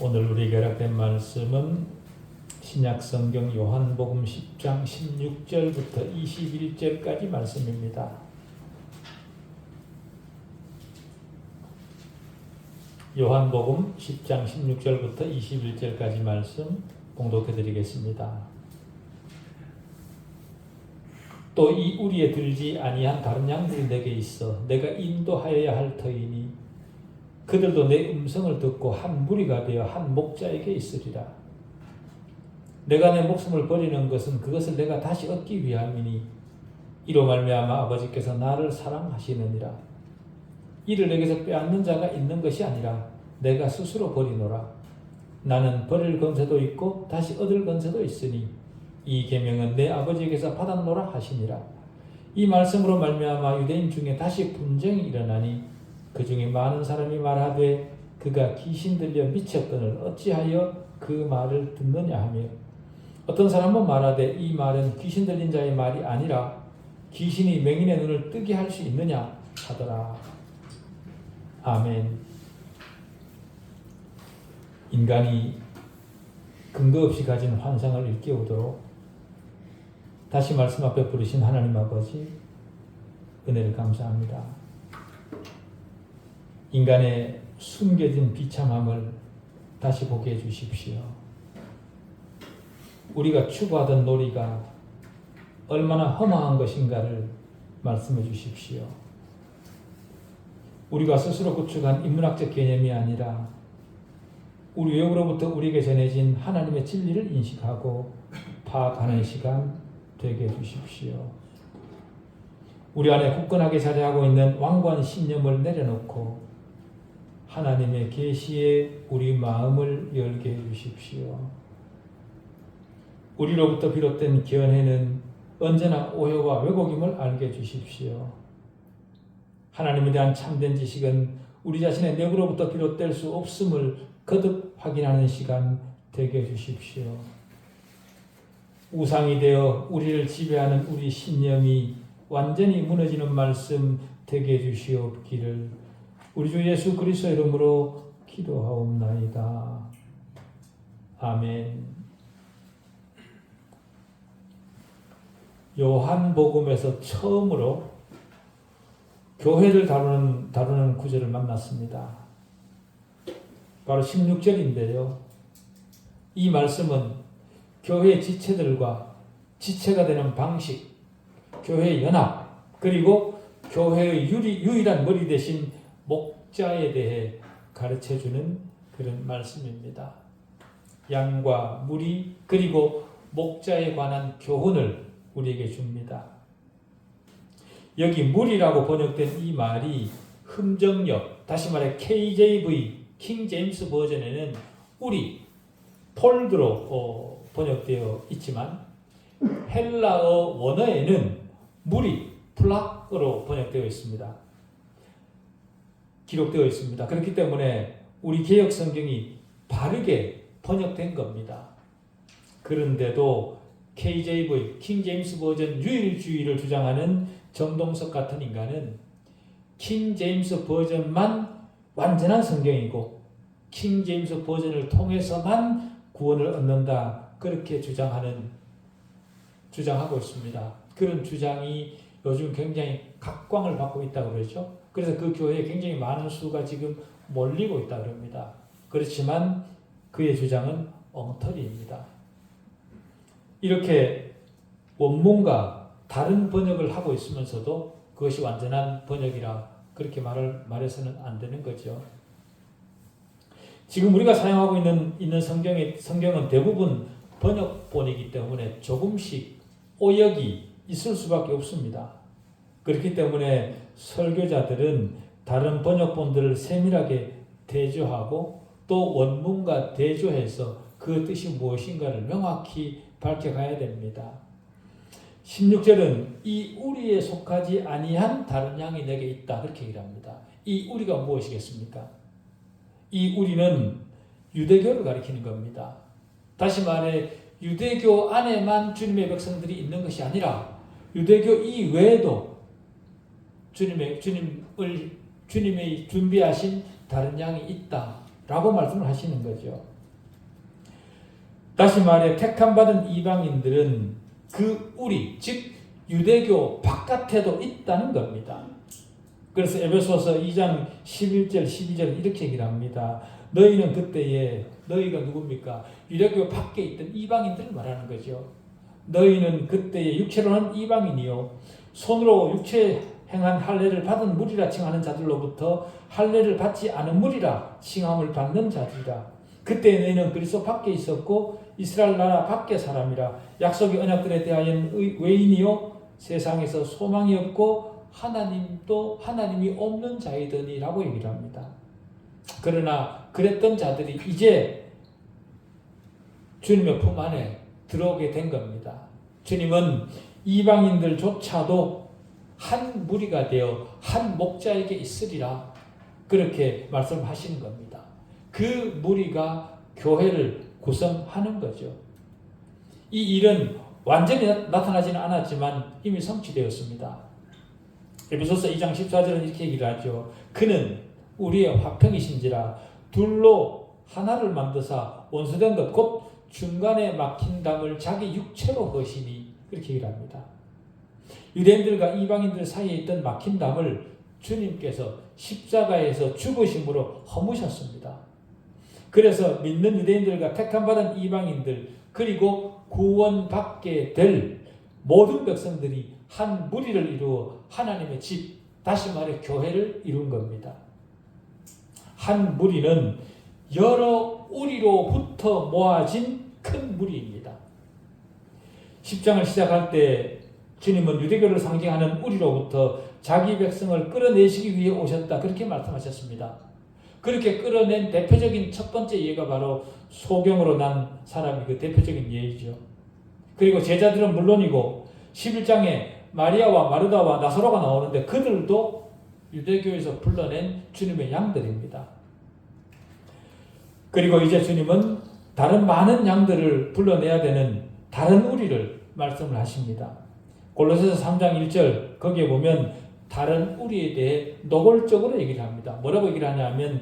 오늘 우리에게 허락된 말씀은 신약성경 요한복음 10장 16절부터 21절까지 말씀입니다. 요한복음 10장 16절부터 21절까지 말씀 봉독해 드리겠습니다. 또 이 우리에 들지 아니한 다른 양들이 내게 있어 내가 인도하여야 할 터이니 그들도 내 음성을 듣고 한 무리가 되어 한 목자에게 있으리라. 내가 내 목숨을 버리는 것은 그것을 내가 다시 얻기 위함이니 이로 말미암아 아버지께서 나를 사랑하시느니라. 이를 내게서 빼앗는 자가 있는 것이 아니라 내가 스스로 버리노라. 나는 버릴 권세도 있고 다시 얻을 권세도 있으니 이 계명은 내 아버지에게서 받았노라 하시니라. 이 말씀으로 말미암아 유대인 중에 다시 분쟁이 일어나니 그 중에 많은 사람이 말하되 그가 귀신 들려 미쳤거늘 어찌하여 그 말을 듣느냐 하며 어떤 사람은 말하되 이 말은 귀신 들린 자의 말이 아니라 귀신이 맹인의 눈을 뜨게 할 수 있느냐 하더라. 아멘. 인간이 근거 없이 가진 환상을 일깨우도록 다시 말씀 앞에 부르신 하나님 아버지 은혜를 감사합니다. 인간의 숨겨진 비참함을 다시 보게 해 주십시오. 우리가 추구하던 놀이가 얼마나 허망한 것인가를 말씀해 주십시오. 우리가 스스로 구축한 인문학적 개념이 아니라 우리 외부로부터 우리에게 전해진 하나님의 진리를 인식하고 파악하는 시간 되게 해 주십시오. 우리 안에 굳건하게 자리하고 있는 완고한 신념을 내려놓고 하나님의 계시에 우리 마음을 열게 해 주십시오. 우리로부터 비롯된 견해는 언제나 오해와 왜곡임을 알게 해 주십시오. 하나님에 대한 참된 지식은 우리 자신의 내부로부터 비롯될 수 없음을 거듭 확인하는 시간 되게 해 주십시오. 우상이 되어 우리를 지배하는 우리 신념이 완전히 무너지는 말씀 되게 해 주시옵기를 우리 주 예수 그리스도 이름으로 기도하옵나이다. 아멘. 요한복음에서 처음으로 교회를 다루는 구절을 만났습니다. 바로 16절인데요. 이 말씀은 교회의 지체들과 지체가 되는 방식, 교회의 연합, 그리고 교회의 유일한 머리 대신 목자에 대해 가르쳐주는 그런 말씀입니다. 양과 무리 그리고 목자에 관한 교훈을 우리에게 줍니다. 여기 무리라고 번역된 이 말이 흠정역, 다시 말해 KJV, 킹 제임스 버전에는 우리, 폴드로 번역되어 있지만 헬라어 원어에는 무리, 플락으로 번역되어 있습니다. 기록되어 있습니다. 그렇기 때문에 우리 개역 성경이 바르게 번역된 겁니다. 그런데도 KJV, 킹 제임스 버전 유일주의를 주장하는 정동석 같은 인간은 킹 제임스 버전만 완전한 성경이고 킹 제임스 버전을 통해서만 구원을 얻는다. 그렇게 주장하고 있습니다. 그런 주장이 요즘 굉장히 각광을 받고 있다고 그러죠. 그래서 그 교회에 굉장히 많은 수가 지금 몰리고 있다고 합니다. 그렇지만 그의 주장은 엉터리입니다. 이렇게 원문과 다른 번역을 하고 있으면서도 그것이 완전한 번역이라 그렇게 말해서는 안 되는 거죠. 지금 우리가 사용하고 있는 성경은 대부분 번역본이기 때문에 조금씩 오역이 있을 수밖에 없습니다. 그렇기 때문에 설교자들은 다른 번역본들을 세밀하게 대조하고 또 원문과 대조해서 그 뜻이 무엇인가를 명확히 밝혀가야 됩니다. 16절은 이 우리에 속하지 아니한 다른 양이 내게 있다. 그렇게 얘기를 합니다. 이 우리가 무엇이겠습니까? 이 우리는 유대교를 가리키는 겁니다. 다시 말해 유대교 안에만 주님의 백성들이 있는 것이 아니라 유대교 이외에도 주님의 준비하신 다른 양이 있다라고 말씀을 하시는 거죠. 다시 말해 택함받은 이방인들은 그 우리, 즉 유대교 바깥에도 있다는 겁니다. 그래서 에베소서 2장 11절 12절 이렇게 얘기를 합니다. 너희는 그때에 너희가 누굽니까? 유대교 밖에 있던 이방인들을 말하는 거죠. 너희는 그때에 육체로는 이방인이요 손으로 육체 행한 할례를 받은 무리라 칭하는 자들로부터 할례를 받지 않은 무리라 칭함을 받는 자들이라. 그때 너희는 그리스도 밖에 있었고 이스라엘 나라 밖의 사람이라. 약속의 언약들에 대하여는 외인이요 세상에서 소망이 없고 하나님이 없는 자이더니라고 얘기를 합니다. 그러나 그랬던 자들이 이제 주님의 품 안에 들어오게 된 겁니다. 주님은 이방인들조차도 한 무리가 되어 한 목자에게 있으리라 그렇게 말씀하시는 겁니다. 그 무리가 교회를 구성하는 거죠. 이 일은 완전히 나타나지는 않았지만 이미 성취되었습니다. 에베소서 2장 14절은 이렇게 얘기를 하죠. 그는 우리의 화평이신지라 둘로 하나를 만드사 원수된 것 곧 중간에 막힌 담을 자기 육체로 허시니 그렇게 얘기를 합니다. 유대인들과 이방인들 사이에 있던 막힌 담을 주님께서 십자가에서 죽으심으로 허무셨습니다. 그래서 믿는 유대인들과 택함받은 이방인들 그리고 구원받게 될 모든 백성들이 한 무리를 이루어 하나님의 집, 다시 말해 교회를 이룬 겁니다. 한 무리는 여러 우리로부터 모아진 큰 무리입니다. 10장을 시작할 때 주님은 유대교를 상징하는 우리로부터 자기 백성을 끌어내시기 위해 오셨다 그렇게 말씀하셨습니다. 그렇게 끌어낸 대표적인 첫 번째 예가 바로 소경으로 난 사람이 그 대표적인 예이죠. 그리고 제자들은 물론이고 11장에 마리아와 마르다와 나사로가 나오는데 그들도 유대교에서 불러낸 주님의 양들입니다. 그리고 이제 주님은 다른 많은 양들을 불러내야 되는 다른 우리를 말씀을 하십니다. 골로새서 3장 1절 거기에 보면 다른 우리에 대해 노골적으로 얘기를 합니다. 뭐라고 얘기를 하냐면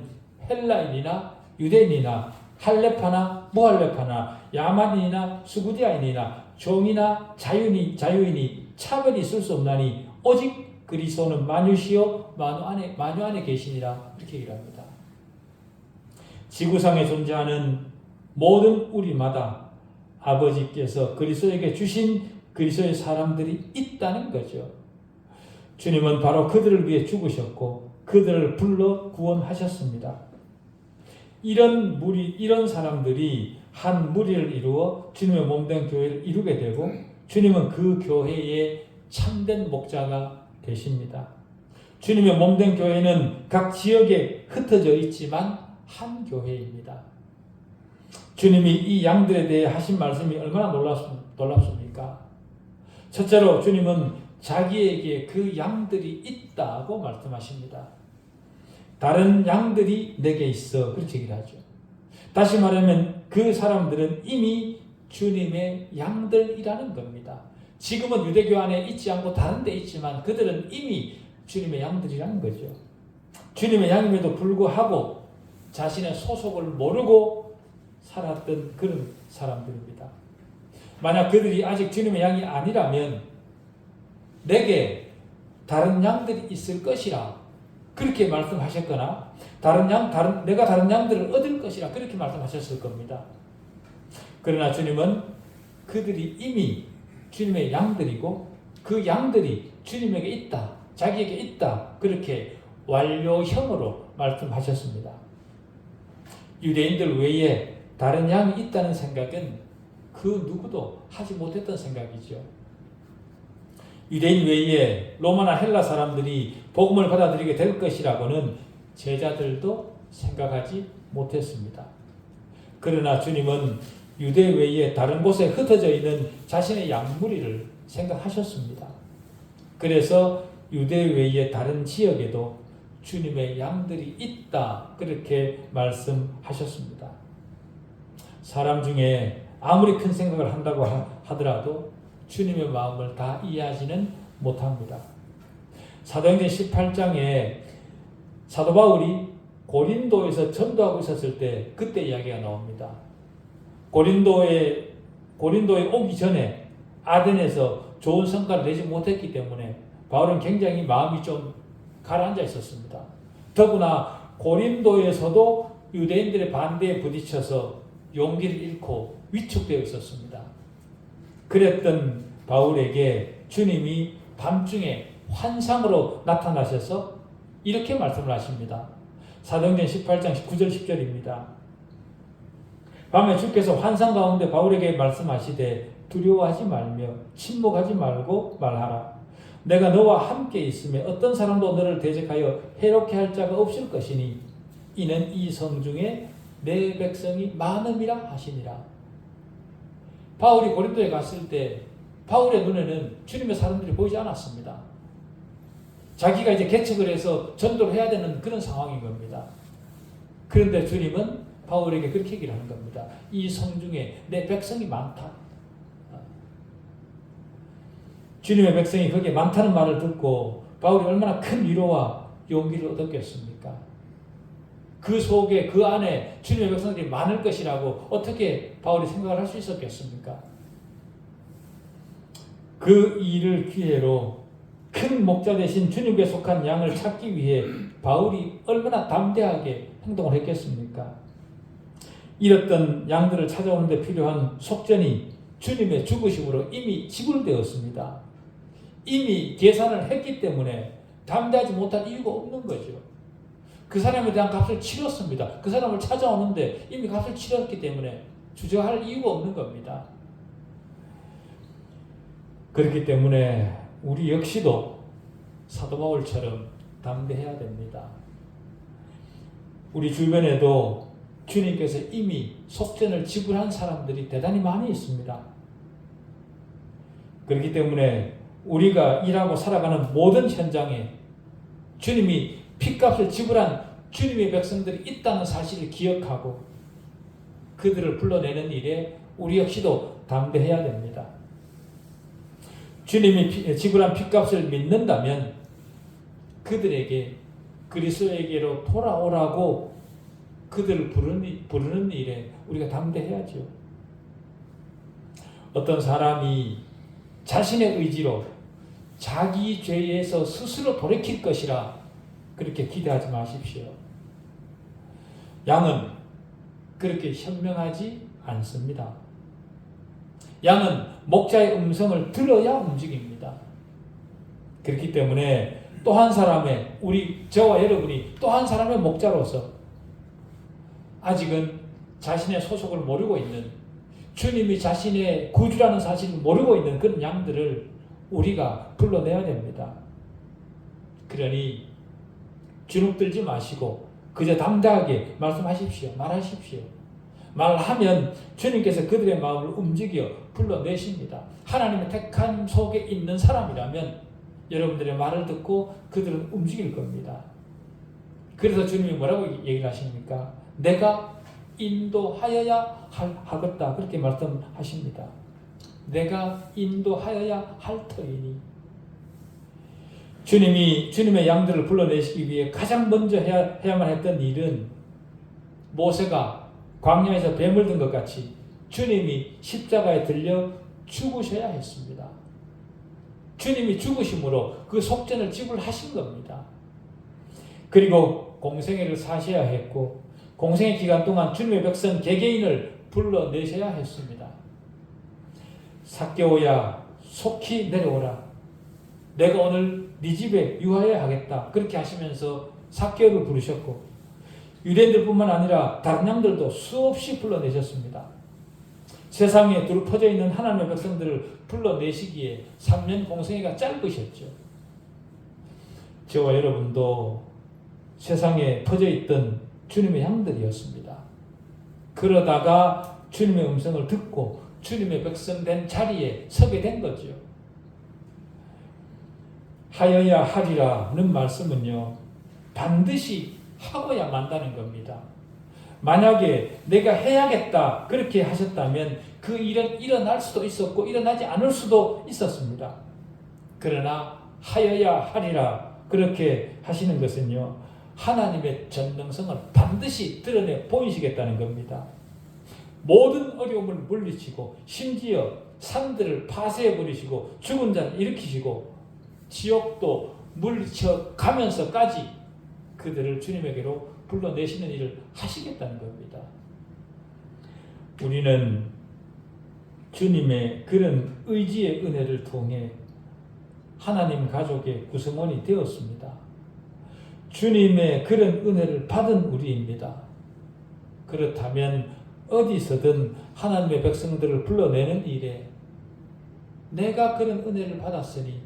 헬라인이나 유대인이나 할레파나 무할레파나 야만인이나 수구디아인이나 종이나 자유인이 차별이 있을 수 없나니 오직 그리스도는 만유시요 만유 안에 계시니라 이렇게 얘기를 합니다. 지구상에 존재하는 모든 우리마다 아버지께서 그리스도에게 주신 그리스도의 사람들이 있다는 거죠. 주님은 바로 그들을 위해 죽으셨고 그들을 불러 구원하셨습니다. 이런 사람들이 한 무리를 이루어 주님의 몸된 교회를 이루게 되고 주님은 그 교회의 참된 목자가 되십니다. 주님의 몸된 교회는 각 지역에 흩어져 있지만 한 교회입니다. 주님이 이 양들에 대해 하신 말씀이 얼마나 놀랍습니까? 첫째로 주님은 자기에게 그 양들이 있다고 말씀하십니다. 다른 양들이 내게 있어 그렇게 얘기를 하죠. 다시 말하면 그 사람들은 이미 주님의 양들이라는 겁니다. 지금은 유대교 안에 있지 않고 다른 데 있지만 그들은 이미 주님의 양들이라는 거죠. 주님의 양임에도 불구하고 자신의 소속을 모르고 살았던 그런 사람들입니다. 만약 그들이 아직 주님의 양이 아니라면 내게 다른 양들이 있을 것이라 그렇게 말씀하셨거나 내가 다른 양들을 얻을 것이라 그렇게 말씀하셨을 겁니다. 그러나 주님은 그들이 이미 주님의 양들이고 그 양들이 주님에게 있다, 자기에게 있다 그렇게 완료형으로 말씀하셨습니다. 유대인들 외에 다른 양이 있다는 생각은 그 누구도 하지 못했던 생각이죠. 유대인 외에 로마나 헬라 사람들이 복음을 받아들이게 될 것이라고는 제자들도 생각하지 못했습니다. 그러나 주님은 유대 외에 다른 곳에 흩어져 있는 자신의 양무리를 생각하셨습니다. 그래서 유대 외의 다른 지역에도 주님의 양들이 있다 그렇게 말씀하셨습니다. 사람 중에 아무리 큰 생각을 한다고 하더라도 주님의 마음을 다 이해하지는 못합니다. 사도행전 18장에 사도 바울이 고린도에서 전도하고 있었을 때 그때 이야기가 나옵니다. 고린도에 오기 전에 아덴에서 좋은 성과를 내지 못했기 때문에 바울은 굉장히 마음이 좀 가라앉아 있었습니다. 더구나 고린도에서도 유대인들의 반대에 부딪혀서 용기를 잃고 위축되어 있었습니다. 그랬던 바울에게 주님이 밤중에 환상으로 나타나셔서 이렇게 말씀을 하십니다. 사도행전 18장 9절 10절입니다. 밤에 주께서 환상 가운데 바울에게 말씀하시되 두려워하지 말며 침묵하지 말고 말하라. 내가 너와 함께 있으며 어떤 사람도 너를 대적하여 해롭게 할 자가 없을 것이니 이는 이 성중에 내 백성이 많음이라 하시니라. 바울이 고린도에 갔을 때 바울의 눈에는 주님의 사람들이 보이지 않았습니다. 자기가 이제 개척을 해서 전도를 해야 되는 그런 상황인 겁니다. 그런데 주님은 바울에게 그렇게 얘기를 하는 겁니다. 이 성중에 내 백성이 많다. 주님의 백성이 거기에 많다는 말을 듣고 바울이 얼마나 큰 위로와 용기를 얻었겠습니까? 그 속에 그 안에 주님의 백성들이 많을 것이라고 어떻게 바울이 생각을 할 수 있었겠습니까? 그 일을 기회로 큰 목자 대신 주님께 속한 양을 찾기 위해 바울이 얼마나 담대하게 행동을 했겠습니까? 잃었던 양들을 찾아오는 데 필요한 속전이 주님의 죽으심으로 이미 지불되었습니다. 이미 계산을 했기 때문에 담대하지 못할 이유가 없는 거죠. 그 사람에 대한 값을 치렀습니다. 그 사람을 찾아오는데 이미 값을 치렀기 때문에 주저할 이유가 없는 겁니다. 그렇기 때문에 우리 역시도 사도 바울처럼 담대해야 됩니다. 우리 주변에도 주님께서 이미 속전을 지불한 사람들이 대단히 많이 있습니다. 그렇기 때문에 우리가 일하고 살아가는 모든 현장에 주님이 핏값을 지불한 주님의 백성들이 있다는 사실을 기억하고 그들을 불러내는 일에 우리 역시도 담대해야 됩니다. 주님이 지불한 핏값을 믿는다면 그들에게 그리스도에게로 돌아오라고 그들을 부르는 일에 우리가 담대해야죠. 어떤 사람이 자신의 의지로 자기 죄에서 스스로 돌이킬 것이라 그렇게 기대하지 마십시오. 양은 그렇게 현명하지 않습니다. 양은 목자의 음성을 들어야 움직입니다. 그렇기 때문에 또 한 사람의 저와 여러분이 또 한 사람의 목자로서 아직은 자신의 소속을 모르고 있는 주님이 자신의 구주라는 사실을 모르고 있는 그런 양들을 우리가 불러내야 됩니다. 그러니 주눅들지 마시고 그저 담대하게 말씀하십시오. 말하십시오. 말하면 주님께서 그들의 마음을 움직여 불러내십니다. 하나님의 택한 속에 있는 사람이라면 여러분들의 말을 듣고 그들은 움직일 겁니다. 그래서 주님이 뭐라고 얘기를 하십니까? 내가 인도하여야 하겠다. 그렇게 말씀하십니다. 내가 인도하여야 할 터이니. 주님의 양들을 불러내시기 위해 가장 먼저 해야만 했던 일은 모세가 광야에서 뱀을 든 것 같이 주님이 십자가에 들려 죽으셔야 했습니다. 주님이 죽으심으로 그 속전을 지불하신 겁니다. 그리고 공생애를 사셔야 했고 공생애 기간 동안 주님의 백성 개개인을 불러내셔야 했습니다. 삭개오야 속히 내려오라. 내가 오늘 네 집에 유하여야 하겠다. 그렇게 하시면서 삭개오를 부르셨고 유대인들뿐만 아니라 다른 양들도 수없이 불러내셨습니다. 세상에 두루 퍼져 있는 하나님의 백성들을 불러내시기에 3년 공생애가 짧으셨죠. 저와 여러분도 세상에 퍼져 있던 주님의 양들이었습니다. 그러다가 주님의 음성을 듣고 주님의 백성 된 자리에 서게 된 거죠. 하여야 하리라는 말씀은요, 반드시 하고야 만다는 겁니다. 만약에 내가 해야겠다 그렇게 하셨다면 그 일은 일어날 수도 있었고 일어나지 않을 수도 있었습니다. 그러나 하여야 하리라 그렇게 하시는 것은요, 하나님의 전능성을 반드시 드러내 보이시겠다는 겁니다. 모든 어려움을 물리치고 심지어 산들을 파쇄해 버리시고 죽은 자를 일으키시고 지옥도 물리쳐 가면서까지 그들을 주님에게로 불러내시는 일을 하시겠다는 겁니다. 우리는 주님의 그런 의지의 은혜를 통해 하나님 가족의 구성원이 되었습니다. 주님의 그런 은혜를 받은 우리입니다. 그렇다면 어디서든 하나님의 백성들을 불러내는 일에 내가 그런 은혜를 받았으니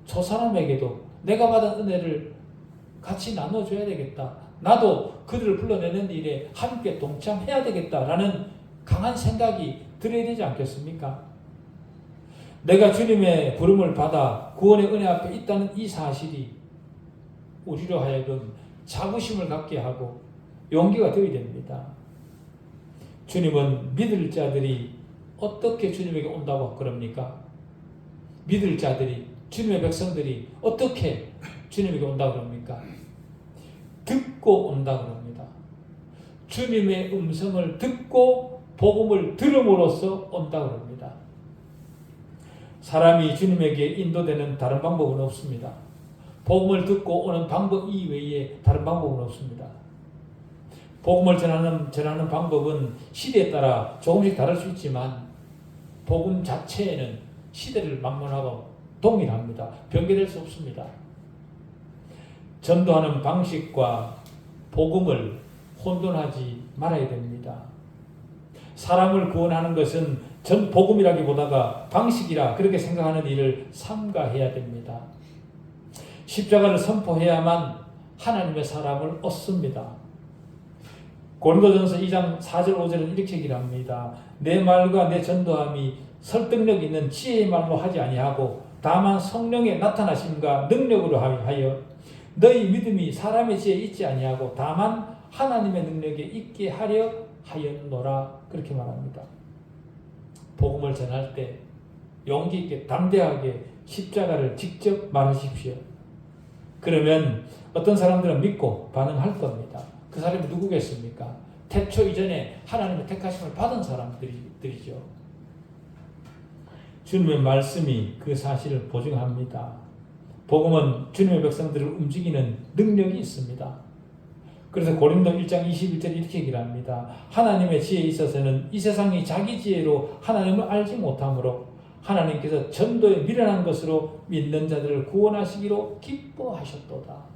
저 사람에게도 내가 받은 은혜를 같이 나눠줘야 되겠다. 나도 그들을 불러내는 일에 함께 동참해야 되겠다라는 강한 생각이 들어야 되지 않겠습니까? 내가 주님의 부름을 받아 구원의 은혜 앞에 있다는 이 사실이 우리로 하여금 자부심을 갖게 하고 용기가 되어야 됩니다. 주님은 믿을 자들이 어떻게 주님에게 온다고 그럽니까? 믿을 자들이, 주님의 백성들이 어떻게 주님에게 온다고 그럽니까? 듣고 온다고 그럽니다. 주님의 음성을 듣고 복음을 들음으로써 온다고 그럽니다. 사람이 주님에게 인도되는 다른 방법은 없습니다. 복음을 듣고 오는 방법 이외에 다른 방법은 없습니다. 복음을 전하는 방법은 시대에 따라 조금씩 다를 수 있지만 복음 자체에는 시대를 막론하고 동일합니다. 변개될 수 없습니다. 전도하는 방식과 복음을 혼돈하지 말아야 됩니다. 사람을 구원하는 것은 전 복음이라기보다가 방식이라 그렇게 생각하는 일을 삼가해야 됩니다. 십자가를 선포해야만 하나님의 사람을 얻습니다. 고린도전서 2장 4절 5절은 이렇게 얘기를 합니다. 내 말과 내 전도함이 설득력 있는 지혜의 말로 하지 아니하고 다만 성령의 나타나심과 능력으로 하여 너희 믿음이 사람의 지혜에 있지 아니하고 다만 하나님의 능력에 있게 하려 하였노라 그렇게 말합니다. 복음을 전할 때 용기 있게 담대하게 십자가를 직접 말하십시오. 그러면 어떤 사람들은 믿고 반응할 겁니다. 그 사람이 누구겠습니까? 태초 이전에 하나님의 택하심을 받은 사람들이죠. 주님의 말씀이 그 사실을 보증합니다. 복음은 주님의 백성들을 움직이는 능력이 있습니다. 그래서 고린도 1장 21절 이렇게 얘기를 합니다. 하나님의 지혜에 있어서는 이 세상이 자기 지혜로 하나님을 알지 못하므로 하나님께서 전도에 미련한 것으로 믿는 자들을 구원하시기로 기뻐하셨도다.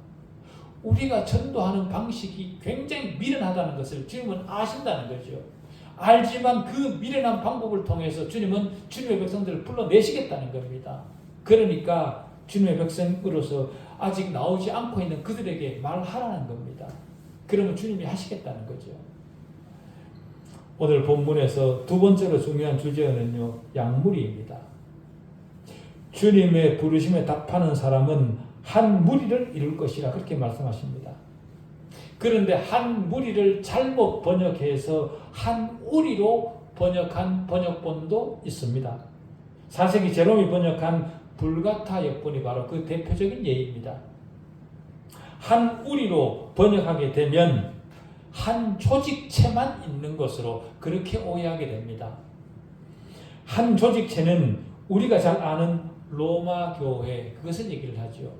우리가 전도하는 방식이 굉장히 미련하다는 것을 주님은 아신다는 거죠. 알지만 그 미련한 방법을 통해서 주님은 주님의 백성들을 불러내시겠다는 겁니다. 그러니까 주님의 백성으로서 아직 나오지 않고 있는 그들에게 말하라는 겁니다. 그러면 주님이 하시겠다는 거죠. 오늘 본문에서 두 번째로 중요한 주제는요, 양무리입니다. 주님의 부르심에 답하는 사람은 한 무리를 이룰 것이라 그렇게 말씀하십니다. 그런데 한 무리를 잘못 번역해서 한 우리로 번역한 번역본도 있습니다. 4세기 제롬이 번역한 불가타 역본이 바로 그 대표적인 예입니다. 한 우리로 번역하게 되면 한 조직체만 있는 것으로 그렇게 오해하게 됩니다. 한 조직체는 우리가 잘 아는 로마 교회, 그것을 얘기를 하죠.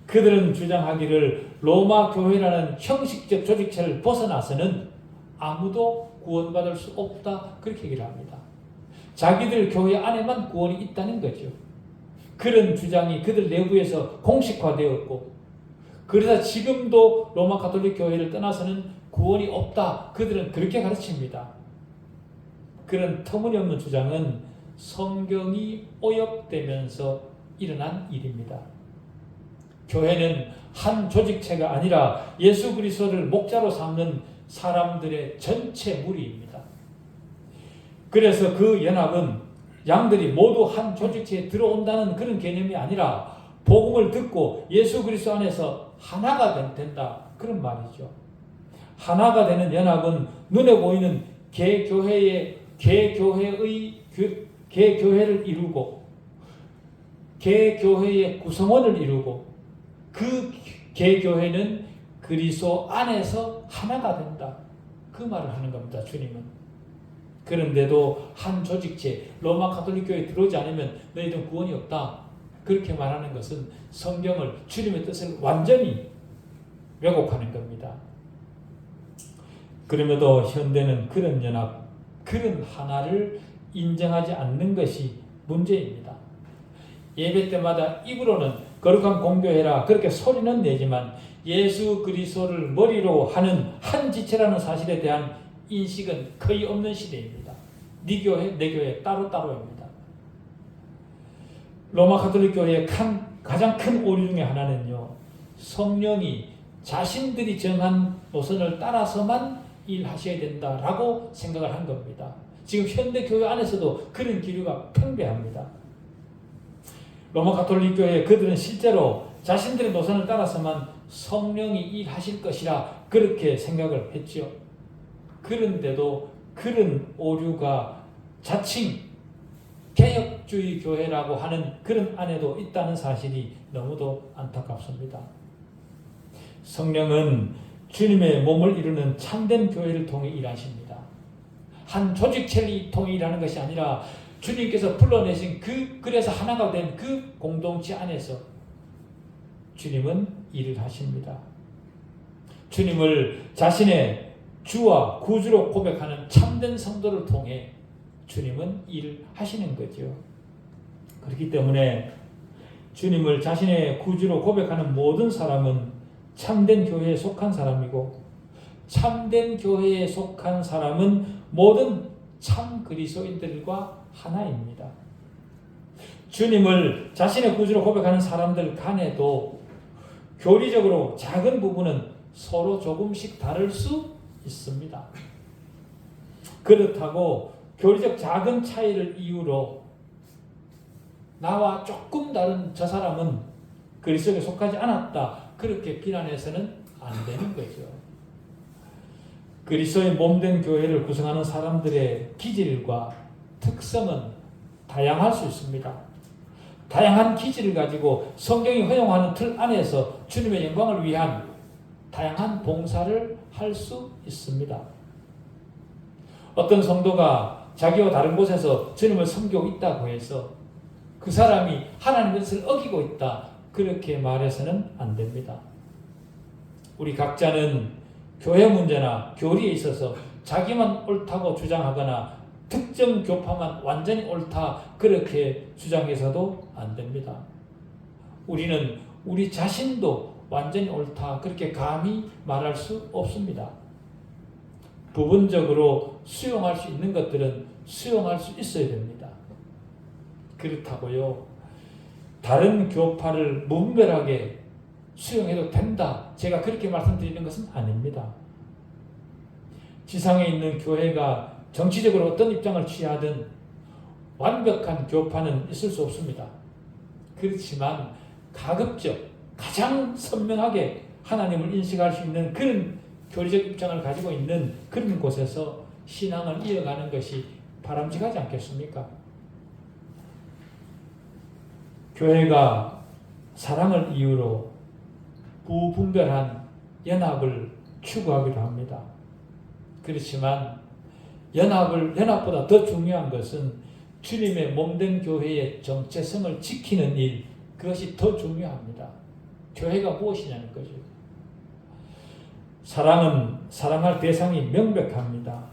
그들은 주장하기를 로마 교회라는 형식적 조직체를 벗어나서는 아무도 구원받을 수 없다, 그렇게 얘기를 합니다. 자기들 교회 안에만 구원이 있다는 거죠. 그런 주장이 그들 내부에서 공식화되었고, 그래서 지금도 로마 가톨릭 교회를 떠나서는 구원이 없다, 그들은 그렇게 가르칩니다. 그런 터무니없는 주장은 성경이 오역되면서 일어난 일입니다. 교회는 한 조직체가 아니라 예수 그리스도를 목자로 삼는 사람들의 전체 무리입니다. 그래서 그 연합은 양들이 모두 한 조직체에 들어온다는 그런 개념이 아니라 복음을 듣고 예수 그리스도 안에서 하나가 된다, 그런 말이죠. 하나가 되는 연합은 눈에 보이는 개교회를 이루고 개교회의 구성원을 이루고 그 개교회는 그리스도 안에서 하나가 된다, 그 말을 하는 겁니다. 주님은 그런데도 한 조직체 로마 가톨릭 교회에 들어오지 않으면 너희들은 구원이 없다. 그렇게 말하는 것은 성경을, 주님의 뜻을 완전히 왜곡하는 겁니다. 그럼에도 현대는 그런 연합, 그런 하나를 인정하지 않는 것이 문제입니다. 예배 때마다 입으로는 거룩한 공교회라 그렇게 소리는 내지만 예수 그리스도를 머리로 하는 한 지체라는 사실에 대한 인식은 거의 없는 시대입니다. 네 교회, 내 교회 따로따로입니다. 로마 가톨릭 교회의 가장 큰 오류 중에 하나는요, 성령이 자신들이 정한 노선을 따라서만 일하셔야 된다라고 생각을 한 겁니다. 지금 현대 교회 안에서도 그런 기류가 팽배합니다. 로마 가톨릭 교회 그들은 실제로 자신들의 노선을 따라서만 성령이 일하실 것이라 그렇게 생각을 했죠. 그런데도 그런 오류가 자칭 개혁주의 교회라고 하는 그런 안에도 있다는 사실이 너무도 안타깝습니다. 성령은 주님의 몸을 이루는 참된 교회를 통해 일하십니다. 한 조직체를 통해 일하는 것이 아니라 주님께서 불러내신 그래서 하나가 된 그 공동체 안에서 주님은 일을 하십니다. 주님을 자신의 주와 구주로 고백하는 참된 성도를 통해 주님은 일을 하시는 거죠. 그렇기 때문에 주님을 자신의 구주로 고백하는 모든 사람은 참된 교회에 속한 사람이고, 참된 교회에 속한 사람은 모든 참 그리스도인들과 하나입니다. 주님을 자신의 구주로 고백하는 사람들 간에도 교리적으로 작은 부분은 서로 조금씩 다를 수 있습니다. 그렇다고 교리적 작은 차이를 이유로 나와 조금 다른 저 사람은 그리스도에 속하지 않았다, 그렇게 비난해서는 안 되는 거죠. 그리스도의 몸된 교회를 구성하는 사람들의 기질과 특성은 다양할 수 있습니다. 다양한 기질을 가지고 성경이 허용하는 틀 안에서 주님의 영광을 위한 다양한 봉사를 할 수 있습니다. 어떤 성도가 자기와 다른 곳에서 주님을 섬기고 있다고 해서 그 사람이 하나님의 뜻을 어기고 있다, 그렇게 말해서는 안 됩니다. 우리 각자는 교회 문제나 교리에 있어서 자기만 옳다고 주장하거나 특정 교파만 완전히 옳다, 그렇게 주장해서도 안 됩니다. 우리는 우리 자신도 완전히 옳다, 그렇게 감히 말할 수 없습니다. 부분적으로 수용할 수 있는 것들은 수용할 수 있어야 됩니다. 그렇다고요, 다른 교파를 무분별하게 수용해도 된다, 제가 그렇게 말씀드리는 것은 아닙니다. 지상에 있는 교회가 정치적으로 어떤 입장을 취하든 완벽한 교파는 있을 수 없습니다. 그렇지만 가급적 가장 선명하게 하나님을 인식할 수 있는 그런 교리적 입장을 가지고 있는 그런 곳에서 신앙을 이어가는 것이 바람직하지 않겠습니까? 교회가 사랑을 이유로 무분별한 연합을 추구하기도 합니다. 그렇지만 연합보다 더 중요한 것은 주님의 몸된 교회의 정체성을 지키는 일, 그것이 더 중요합니다. 교회가 무엇이냐는 거죠. 사랑은 사랑할 대상이 명백합니다.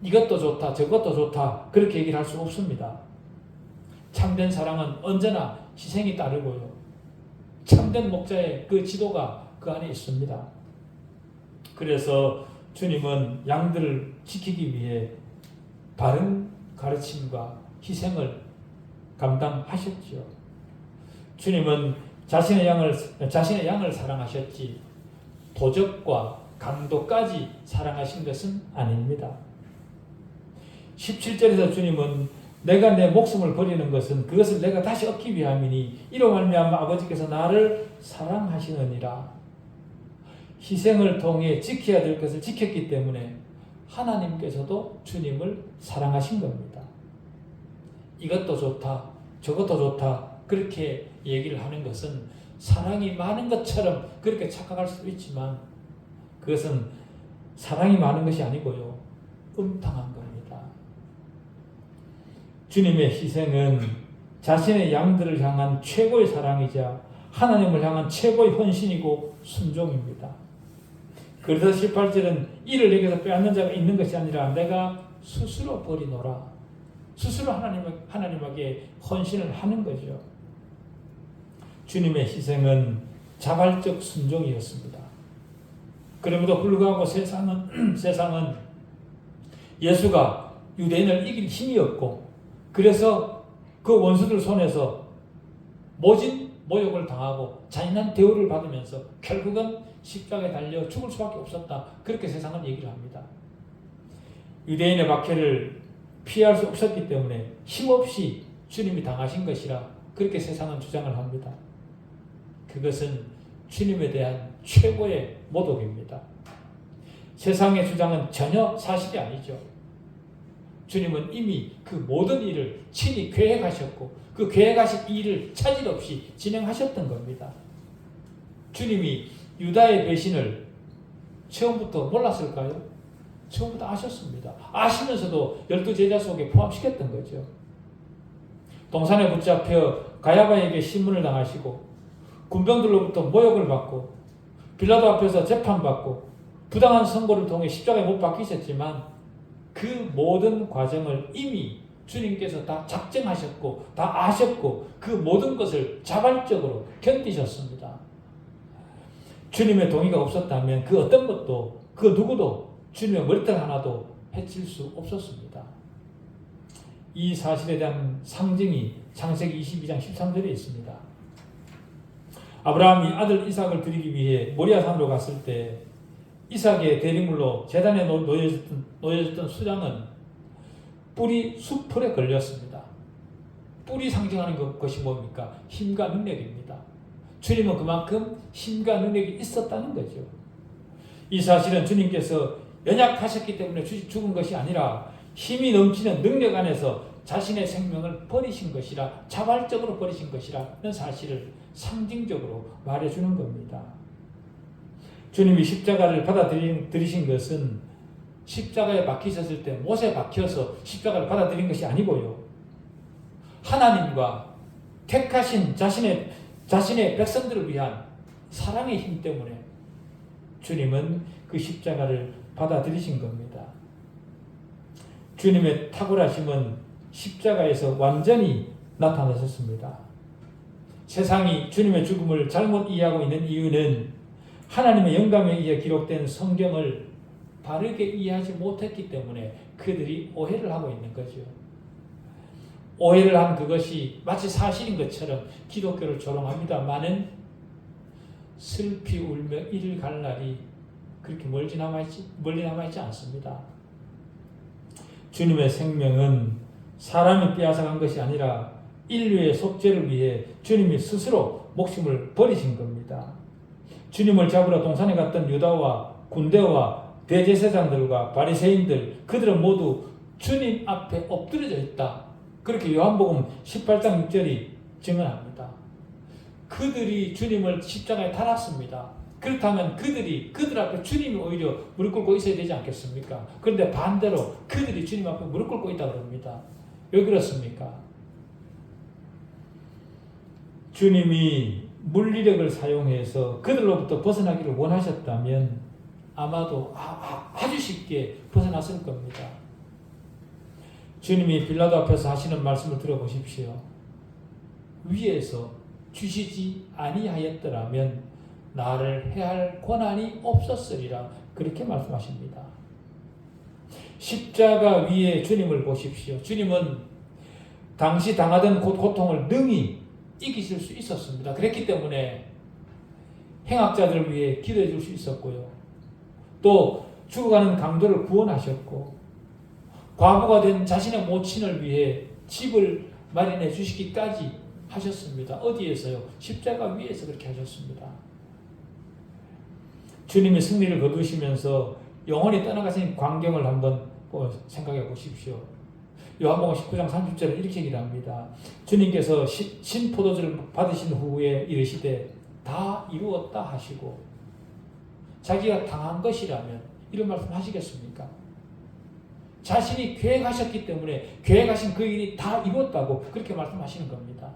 이것도 좋다, 저것도 좋다, 그렇게 얘기를 할 수 없습니다. 참된 사랑은 언제나 희생이 따르고요, 참된 목자의 그 지도가 그 안에 있습니다. 그래서 주님은 양들을 지키기 위해 바른 가르침과 희생을 감당하셨지요. 주님은 자신의 양을 사랑하셨지 도적과 강도까지 사랑하신 것은 아닙니다. 17절에서 주님은 내가 내 목숨을 버리는 것은 그것을 내가 다시 얻기 위함이니 이로 말미암아 아버지께서 나를 사랑하시느니라. 희생을 통해 지켜야 될 것을 지켰기 때문에 하나님께서도 주님을 사랑하신 겁니다. 이것도 좋다, 저것도 좋다, 그렇게 얘기를 하는 것은 사랑이 많은 것처럼 그렇게 착각할 수도 있지만 그것은 사랑이 많은 것이 아니고요, 음탕한 겁니다. 주님의 희생은 자신의 양들을 향한 최고의 사랑이자 하나님을 향한 최고의 헌신이고 순종입니다. 그래서 18절은 이를 내게서 빼앗는 자가 있는 것이 아니라 내가 스스로 버리노라. 스스로 하나님에게 헌신을 하는 거죠. 주님의 희생은 자발적 순종이었습니다. 그럼에도 불구하고 세상은 예수가 유대인을 이길 힘이 없고, 그래서 그 원수들 손에서 모진 모욕을 당하고 잔인한 대우를 받으면서 결국은 십자가에 달려 죽을 수밖에 없었다. 그렇게 세상은 얘기를 합니다. 유대인의 박해를 피할 수 없었기 때문에 힘없이 주님이 당하신 것이라 그렇게 세상은 주장을 합니다. 그것은 주님에 대한 최고의 모독입니다. 세상의 주장은 전혀 사실이 아니죠. 주님은 이미 그 모든 일을 친히 계획하셨고 그 계획하신 일을 차질 없이 진행하셨던 겁니다. 주님이 유다의 배신을 처음부터 몰랐을까요? 처음부터 아셨습니다. 아시면서도 12제자 속에 포함시켰던 거죠. 동산에 붙잡혀 가야바에게 신문을 당하시고 군병들로부터 모욕을 받고 빌라도 앞에서 재판받고 부당한 선고를 통해 십자가에 못 박히셨지만 그 모든 과정을 이미 주님께서 다 작정하셨고 다 아셨고 그 모든 것을 자발적으로 견디셨습니다. 주님의 동의가 없었다면 그 어떤 것도 그 누구도 주님의 머리털 하나도 해칠 수 없었습니다. 이 사실에 대한 상징이 창세기 22장 13절에 있습니다. 아브라함이 아들 이삭을 드리기 위해 모리아산으로 갔을 때 이삭의 대리물로 제단에 놓여졌던 수장은 뿔이 수풀에 걸렸습니다. 뿔이 상징하는 것이 뭡니까? 힘과 능력입니다. 주님은 그만큼 힘과 능력이 있었다는 거죠. 이 사실은 주님께서 연약하셨기 때문에 죽은 것이 아니라 힘이 넘치는 능력 안에서 자신의 생명을 버리신 것이라, 자발적으로 버리신 것이라는 사실을 상징적으로 말해주는 겁니다. 주님이 십자가를 받아들이신 것은 십자가에 박히셨을 때 못에 박혀서 십자가를 받아들인 것이 아니고요. 하나님과 택하신 자신의 백성들을 위한 사랑의 힘 때문에 주님은 그 십자가를 받아들이신 겁니다. 주님의 탁월하심은 십자가에서 완전히 나타나셨습니다. 세상이 주님의 죽음을 잘못 이해하고 있는 이유는 하나님의 영감에 의해 기록된 성경을 바르게 이해하지 못했기 때문에 그들이 오해를 하고 있는 거죠. 오해를 한 그것이 마치 사실인 것처럼 기독교를 조롱합니다마는 슬피 울며 이를 갈 날이 그렇게 멀리 남아있지 않습니다. 주님의 생명은 사람이 빼앗아간 것이 아니라 인류의 속죄를 위해 주님이 스스로 목숨을 버리신 겁니다. 주님을 잡으러 동산에 갔던 유다와 군대와 대제사장들과 바리새인들, 그들은 모두 주님 앞에 엎드려져 있다. 그렇게 요한복음 18장 6절이 증언합니다. 그들이 주님을 십자가에 달았습니다. 그렇다면 그들 앞에 주님이 오히려 무릎 꿇고 있어야 되지 않겠습니까? 그런데 반대로 그들이 주님 앞에 무릎 꿇고 있다고 합니다. 왜 그렇습니까? 주님이 물리력을 사용해서 그들로부터 벗어나기를 원하셨다면 아마도 아주 쉽게 벗어났을 겁니다. 주님이 빌라도 앞에서 하시는 말씀을 들어보십시오. 위에서 주시지 아니하였더라면 나를 해할 권한이 없었으리라. 그렇게 말씀하십니다. 십자가 위에 주님을 보십시오. 주님은 당시 당하던 고통을 능히 이기실 수 있었습니다. 그랬기 때문에 행악자들을 위해 기도해 줄 수 있었고요. 또 죽어가는 강도를 구원하셨고 과부가 된 자신의 모친을 위해 집을 마련해 주시기까지 하셨습니다. 어디에서요? 십자가 위에서 그렇게 하셨습니다. 주님이 승리를 거두시면서 영원히 떠나가신 광경을 한번 생각해 보십시오. 요한복음 19장 30절에 이렇게 얘기를 합니다. 주님께서 신포도주를 받으신 후에 이르시되 다 이루었다 하시고 자기가 당한 것이라면 이런 말씀 하시겠습니까? 자신이 계획하셨기 때문에 계획하신 그 일이 다 이루었다고 그렇게 말씀하시는 겁니다.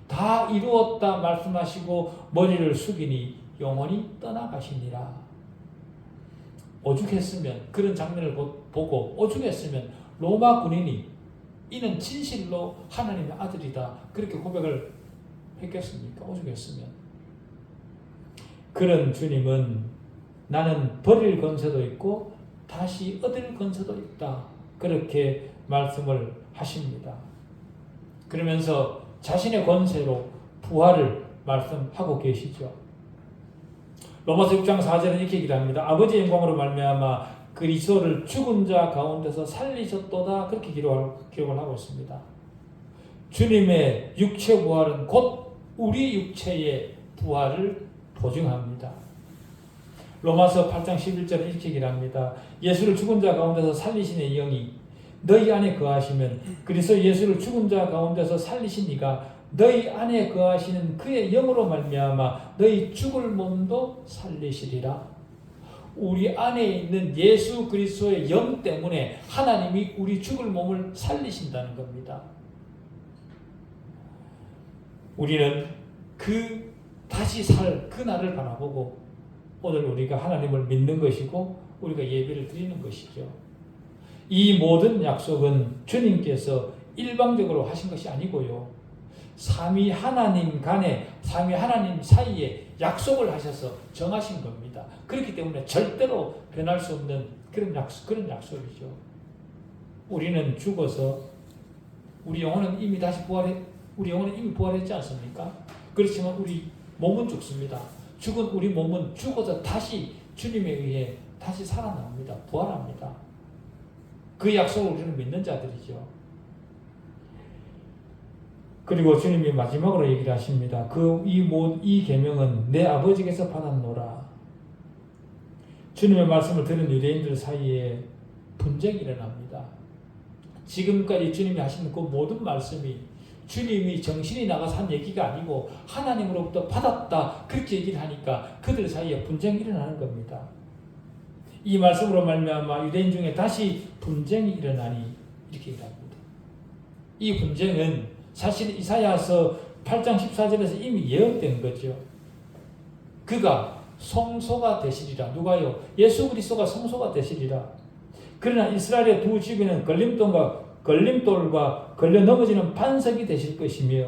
다 이루었다 말씀하시고 머리를 숙이니 영원히 떠나가시니라. 오죽했으면, 그런 장면을 보고 오죽했으면 로마 군인이 이는 진실로 하나님의 아들이다 그렇게 고백을 했겠습니까? 오죽했으면. 그런 주님은 나는 버릴 권세도 있고 다시 얻을 권세도 있다 그렇게 말씀을 하십니다. 그러면서 자신의 권세로 부활을 말씀하고 계시죠. 로마서 6장 4절은 이렇게 얘기를 합니다. 아버지의 영광으로 말미암아 그리스도를 죽은 자 가운데서 살리셨도다 그렇게 기록을 하고 있습니다. 주님의 육체 부활은 곧 우리 육체의 부활을 보증합니다. 로마서 8장 11절은 이렇게 얘기를 합니다. 예수를 죽은 자 가운데서 살리신 의 영이 너희 안에 거하시면 그리스도 예수를 죽은 자 가운데서 살리신 이가 너희 안에 거하시는 그의 영으로 말미암아 너희 죽을 몸도 살리시리라. 우리 안에 있는 예수 그리스도의 영 때문에 하나님이 우리 죽을 몸을 살리신다는 겁니다. 우리는 그 다시 살 그 날을 바라보고 오늘 우리가 하나님을 믿는 것이고 우리가 예배를 드리는 것이죠. 이 모든 약속은 주님께서 일방적으로 하신 것이 아니고요. 삼위 하나님 간에, 삼위 하나님 사이에 약속을 하셔서 정하신 겁니다. 그렇기 때문에 절대로 변할 수 없는 그런 약속이죠. 우리는 죽어서 우리 영혼은 이미 부활했지 않습니까? 그렇지만 우리 몸은 죽습니다. 죽은 우리 몸은 죽어서 다시 주님에 의해 다시 살아납니다. 부활합니다. 그 약속을 우리는 믿는 자들이죠. 그리고 주님이 마지막으로 얘기를 하십니다. 이 계명은 내 아버지께서 받았노라. 주님의 말씀을 들은 유대인들 사이에 분쟁이 일어납니다. 지금까지 주님이 하시는 그 모든 말씀이 주님이 정신이 나가서 한 얘기가 아니고 하나님으로부터 받았다 그렇게 얘기를 하니까 그들 사이에 분쟁이 일어나는 겁니다. 이 말씀으로 말미암아 유대인 중에 다시 분쟁이 일어나니 이렇게 얘기합니다. 이 분쟁은 사실 이사야서 8장 14절에서 이미 예언된 거죠. 그가 성소가 되시리라. 누가요? 예수 그리스도가 성소가 되시리라. 그러나 이스라엘의 두 집에는 걸림돌과 걸려 넘어지는 반석이 되실 것이며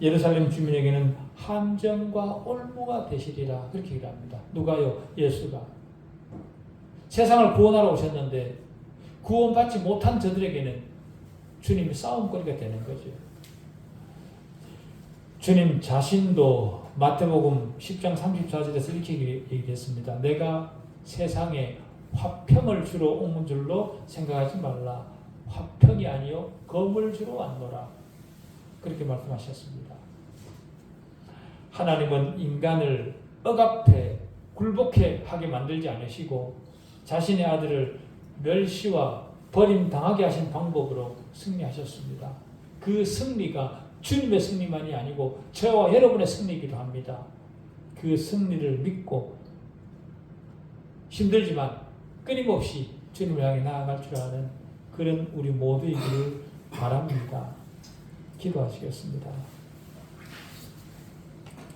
예루살렘 주민에게는 함정과 올무가 되시리라. 그렇게 얘기합니다. 누가요? 예수가. 세상을 구원하러 오셨는데 구원받지 못한 저들에게는 주님이 싸움거리가 되는 거죠. 주님 자신도 마태복음 10장 34절에서 이렇게 얘기했습니다. 내가 세상에 화평을 주러 온 줄로 생각하지 말라. 화평이 아니요 검을 주러 왔노라. 그렇게 말씀하셨습니다. 하나님은 인간을 억압해 굴복해 하게 만들지 않으시고 자신의 아들을 멸시와 버림당하게 하신 방법으로 승리하셨습니다. 그 승리가 주님의 승리만이 아니고 저와 여러분의 승리이기도 합니다. 그 승리를 믿고 힘들지만 끊임없이 주님을 향해 나아갈 줄 아는 그런 우리 모두이기를 바랍니다. 기도하시겠습니다.